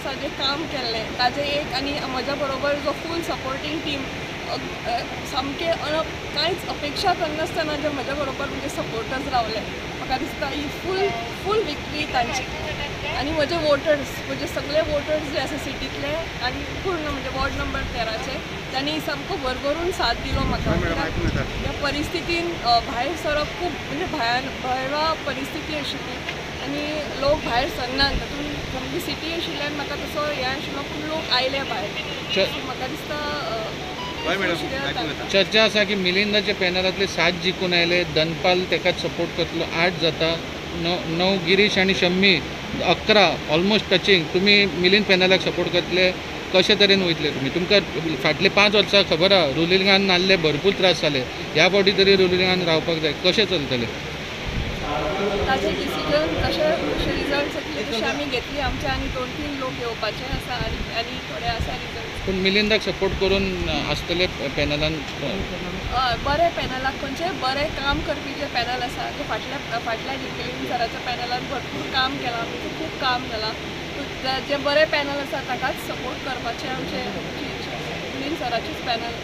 वर्सां जें काम केल्लें ताजें एक आनी म्हज्या बरोबर जो फूल सपोर्टींग टीम सामकें कांयच अपेक्षा करनासतना जे म्हज्या बरोबर म्हणजे सपोर्टर्स रावले म्हाका दिसता ही फूल विक्ट्री तांची आनी म्हजे वोटर्स म्हणजे सगळे वोटर्स जे आसा सिटींतले आनी पूर्ण म्हणजे वॉर्ड नंबर 13चे त्यांनी सामको भरभरून साथ दिलो म्हाका ह्या परिस्थितीन भायर सरप खूब म्हणजे भयावह परिस्थिती आशिल्ली आनी लोक भायर सरनात तातूंत सामकी सिटी आशिल्ल्यान म्हाका तसो हें आशिल्लो पूण लोक आयले भायर म्हाका दिसता चर्चा आसा की मिलिंदाच्या पॅनलांतले 7 जिखून आयले धनपाल तेकाच सपोर्ट करतलो 8 जाता 9 गिरीश आनी शम्मी 11 ऑलमोस्ट टचिंग तुमी मिलिंद पॅनलाक सपोर्ट करतले कशे तरेन वयतले तुमकां फाटले 5 वर्सां खबर आहा रुलिंगान नासले भरपूर त्रास जाले ह्या फावटी तरी रुलिंगान रावपाक जाय कशें चलतले ताजे डिसिजन जशे रिजल्ट्स येतले तशे आमी घेतली आमचे आनी 2-3 लोक येवपाचे आसा आनी थोडे आसा रिजल्ट्स पूण मिलिंदाक सपोर्ट करून आसतले पॅनलान बरे पॅनलाक खंयचे बरें काम करपी जे पॅनल आसा ते फाटल्या मिलिंद सराच्या पॅनलान भरपूर काम केलां आमचें खूब काम जालां जे बरे पॅनल आसा ताकाच सपोर्ट करपाचें आमचें मिलिंद सराचीच पॅनल